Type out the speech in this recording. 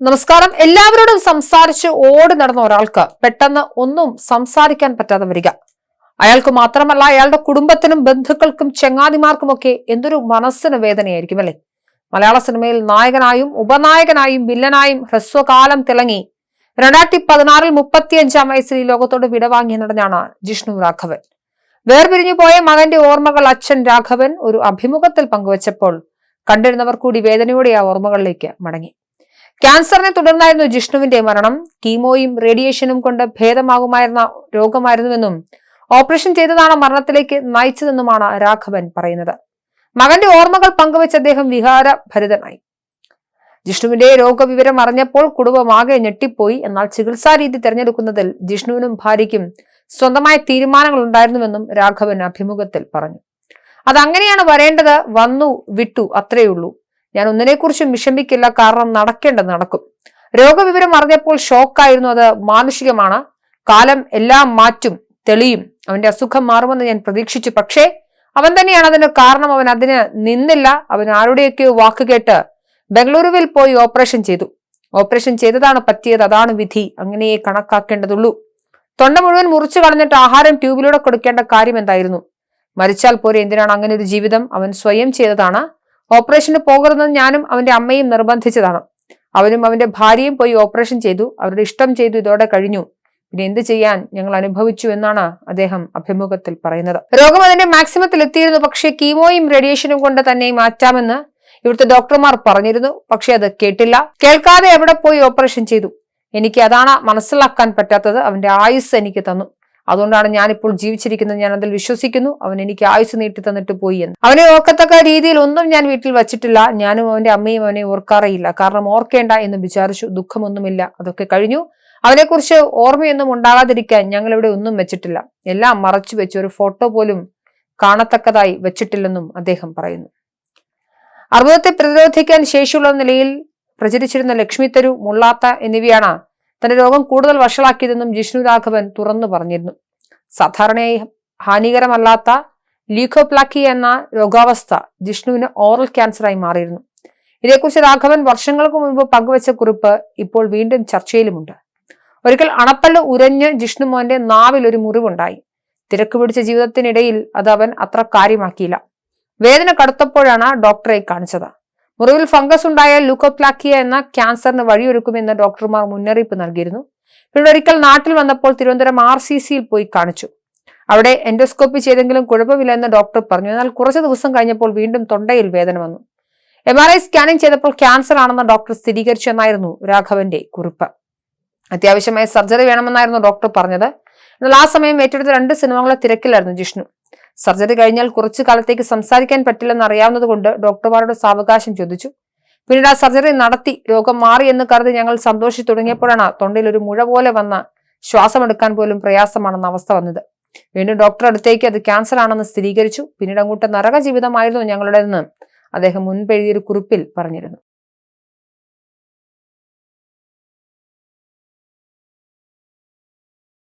നമസ്കാരം. എല്ലാവരോടും സംസാരിച്ച് ഓടി നടന്ന ഒരാൾക്ക് പെട്ടെന്ന് ഒന്നും സംസാരിക്കാൻ പറ്റാതെ വരിക. അയാൾക്ക് മാത്രമല്ല, അയാളുടെ കുടുംബത്തിനും ബന്ധുക്കൾക്കും ചെങ്ങാതിമാർക്കുമൊക്കെ എന്തൊരു മനസ്സിന് വേദനയായിരിക്കും അല്ലെ. മലയാള സിനിമയിൽ നായകനായും ഉപനായകനായും വില്ലനായും ഹ്രസ്വകാലം തിളങ്ങി 2016 35 വയസ്സിൽ ഈ ലോകത്തോട് വിടവാങ്ങിയ നടനാണ് ജിഷ്ണു രാഘവൻ. വേർപിരിഞ്ഞു പോയ മകന്റെ ഓർമ്മകൾ അച്ഛൻ രാഘവൻ ഒരു അഭിമുഖത്തിൽ പങ്കുവച്ചപ്പോൾ കണ്ടിരുന്നവർ കൂടി വേദനയോടെ ആ ഓർമ്മകളിലേക്ക് മടങ്ങി. ക്യാൻസറിനെ തുടർന്നായിരുന്നു ജിഷ്ണുവിന്റെ മരണം. കീമോയും റേഡിയേഷനും കൊണ്ട് ഭേദമാകുമായിരുന്ന രോഗമായിരുന്നുവെന്നും ഓപ്പറേഷൻ ചെയ്തതാണ് മരണത്തിലേക്ക് നയിച്ചതെന്നുമാണ് രാഘവൻ പറയുന്നത്. മകന്റെ ഓർമ്മകൾ പങ്കുവെച്ച് അദ്ദേഹം വികാരഭരിതനായി. ജിഷ്ണുവിന്റെ രോഗവിവരം അറിഞ്ഞപ്പോൾ കുടുംബമാകെ ഞെട്ടിപ്പോയി. എന്നാൽ ചികിത്സാ രീതി തിരഞ്ഞെടുക്കുന്നതിൽ ജിഷ്ണുവിനും ഭാര്യയ്ക്കും സ്വന്തമായ തീരുമാനങ്ങൾ ഉണ്ടായിരുന്നുവെന്നും രാഘവൻ അഭിമുഖത്തിൽ പറഞ്ഞു. അതങ്ങനെയാണ് വരേണ്ടത്, വന്നു വിട്ടു, അത്രയുള്ളൂ. ഞാൻ ഒന്നിനെക്കുറിച്ചും വിഷമിക്കില്ല, കാരണം നടക്കേണ്ടത് നടക്കും. രോഗവിവരം അറിഞ്ഞപ്പോൾ ഷോക്കായിരുന്നു. അത് മാനുഷികമാണ്. കാലം എല്ലാം മാറ്റും, തെളിയും. അവന്റെ അസുഖം മാറുമെന്ന് ഞാൻ പ്രതീക്ഷിച്ചു. പക്ഷേ അവൻ തന്നെയാണ് അതിന് കാരണം. അവൻ അതിന് നിന്നില്ല. അവൻ ആരുടെയൊക്കെയോ വാക്കുകേട്ട് ബംഗളൂരുവിൽ പോയി ഓപ്പറേഷൻ ചെയ്തു. ഓപ്പറേഷൻ ചെയ്തതാണ് പറ്റിയത്, അതാണ് വിധി. അങ്ങനെയേ കണക്കാക്കേണ്ടതുള്ളൂ. തൊണ്ട മുഴുവൻ മുറിച്ചു കളഞ്ഞിട്ട് ആഹാരം ട്യൂബിലൂടെ കൊടുക്കേണ്ട കാര്യം എന്തായിരുന്നു? മരിച്ചാൽ പോരെ, എന്തിനാണ് അങ്ങനെ ഒരു ജീവിതം? അവൻ സ്വയം ചെയ്തതാണ്. ഓപ്പറേഷന് പോകരുതെന്ന് ഞാനും അവന്റെ അമ്മയും നിർബന്ധിച്ചതാണ്. അവനും അവന്റെ ഭാര്യയും പോയി ഓപ്പറേഷൻ ചെയ്തു. അവരുടെ ഇഷ്ടം ചെയ്തു. ഇതോടെ കഴിഞ്ഞു. പിന്നെ എന്ത് ചെയ്യാൻ, ഞങ്ങൾ അനുഭവിച്ചു എന്നാണ് അദ്ദേഹം അഭിമുഖത്തിൽ പറയുന്നത്. രോഗം അതിന്റെ മാക്സിമത്തിൽ എത്തിയിരുന്നു. പക്ഷേ കീമോയും റേഡിയേഷനും കൊണ്ട് തന്നെ മാറ്റാമെന്ന് ഇവിടുത്തെ ഡോക്ടർമാർ പറഞ്ഞിരുന്നു. പക്ഷെ അത് കേട്ടില്ല. കേൾക്കാതെ എവിടെ പോയി ഓപ്പറേഷൻ ചെയ്തു. എനിക്ക് അതാണ് മനസ്സിലാക്കാൻ പറ്റാത്തത്. അവന്റെ ആയുസ് എനിക്ക് തന്നു. അതുകൊണ്ടാണ് ഞാനിപ്പോൾ ജീവിച്ചിരിക്കുന്നത്. ഞാൻ അതിൽ വിശ്വസിക്കുന്നു. അവൻ എനിക്ക് ആയുസ് നീട്ടി തന്നിട്ട് പോയി എന്ന്. അവനെ ഓർക്കത്തക്ക രീതിയിൽ ഒന്നും ഞാൻ വീട്ടിൽ വച്ചിട്ടില്ല. ഞാനും അവന്റെ അമ്മയും അവനെ ഓർക്കാറേയില്ല. കാരണം ഓർക്കേണ്ട എന്ന് വിചാരിച്ചു. ദുഃഖമൊന്നുമില്ല, അതൊക്കെ കഴിഞ്ഞു. അവനെക്കുറിച്ച് ഓർമ്മയൊന്നും ഉണ്ടാകാതിരിക്കാൻ ഞങ്ങൾ ഇവിടെ ഒന്നും വെച്ചിട്ടില്ല. എല്ലാം മറച്ചു വെച്ച് ഒരു ഫോട്ടോ പോലും കാണത്തക്കതായി വെച്ചിട്ടില്ലെന്നും അദ്ദേഹം പറയുന്നു. അർബുദത്തെ പ്രതിരോധിക്കാൻ ശേഷിയുള്ള നിലയിൽ പ്രചരിച്ചിരുന്ന ലക്ഷ്മി തരു, മുള്ളാത്ത എന്നിവയാണ് തന്റെ രോഗം കൂടുതൽ വഷളാക്കിയതെന്നും ജിഷ്ണു രാഘവൻ തുറന്നു പറഞ്ഞിരുന്നു. സാധാരണയായി ഹാനികരമല്ലാത്ത ലീക്കോപ്ലാക്കി എന്ന രോഗാവസ്ഥ ജിഷ്ണുവിന് ഓറൽ ക്യാൻസറായി മാറിയിരുന്നു. ഇതേക്കുറിച്ച് രാഘവൻ വർഷങ്ങൾക്ക് മുൻപ് പങ്കുവച്ച കുറിപ്പ് ഇപ്പോൾ വീണ്ടും ചർച്ചയിലുമുണ്ട്. ഒരിക്കൽ അണപ്പല്ല് ഉരഞ്ഞ് ജിഷ്ണു മോന്റെ നാവിൽ ഒരു മുറിവുണ്ടായി. തിരക്ക് പിടിച്ച ജീവിതത്തിനിടയിൽ അത് അവൻ അത്ര കാര്യമാക്കിയില്ല. വേദന കടുത്തപ്പോഴാണ് ഡോക്ടറെ കാണിച്ചത്. മുറിവിൽ ഫംഗസ് ഉണ്ടായാൽ ലൂക്കോപ്ലാക്കിയ എന്ന ക്യാൻസറിന് വഴിയൊരുക്കുമെന്ന് ഡോക്ടർമാർ മുന്നറിയിപ്പ് നൽകിയിരുന്നു. പിന്നീട് ഒരിക്കൽ നാട്ടിൽ വന്നപ്പോൾ തിരുവനന്തപുരം RCCയിൽ പോയി കാണിച്ചു. അവിടെ എൻഡോസ്കോപ്പി ചെയ്തെങ്കിലും കുഴപ്പമില്ല എന്ന് ഡോക്ടർ പറഞ്ഞു. എന്നാൽ കുറച്ച് ദിവസം കഴിഞ്ഞപ്പോൾ വീണ്ടും തൊണ്ടയിൽ വേദന വന്നു. MRI സ്കാനിംഗ് ചെയ്തപ്പോൾ ക്യാൻസർ ആണെന്ന് ഡോക്ടർ സ്ഥിരീകരിച്ചു എന്നായിരുന്നു രാഘവന്റെ കുറിപ്പ്. അത്യാവശ്യമായ സർജറി വേണമെന്നായിരുന്നു ഡോക്ടർ പറഞ്ഞത്. എന്നാൽ ആ സമയം ഏറ്റെടുത്ത 2 സിനിമകളെ തിരക്കിലായിരുന്നു ജിഷ്ണു. സർജറി കഴിഞ്ഞാൽ കുറച്ചു കാലത്തേക്ക് സംസാരിക്കാൻ പറ്റില്ലെന്ന് അറിയാവുന്നത് കൊണ്ട് ഡോക്ടർമാരുടെ സാവകാശം ചോദിച്ചു. പിന്നീട് ആ സർജറി നടത്തി. രോഗം മാറി എന്ന് കരുതി ഞങ്ങൾ സന്തോഷിച്ചു തുടങ്ങിയപ്പോഴാണ് തൊണ്ടയിൽ ഒരു മുഴ പോലെ വന്ന ശ്വാസമെടുക്കാൻ പോലും പ്രയാസമാണെന്ന അവസ്ഥ വന്നത്. വീണ്ടും ഡോക്ടർ അടുത്തേക്ക് അത് ക്യാൻസർ ആണെന്ന് സ്ഥിരീകരിച്ചു. പിന്നീട് അങ്ങോട്ട് നരക ജീവിതമായിരുന്നു ഞങ്ങളുടേതെന്ന് അദ്ദേഹം മുൻപെഴുതിയൊരു കുറിപ്പിൽ പറഞ്ഞിരുന്നു.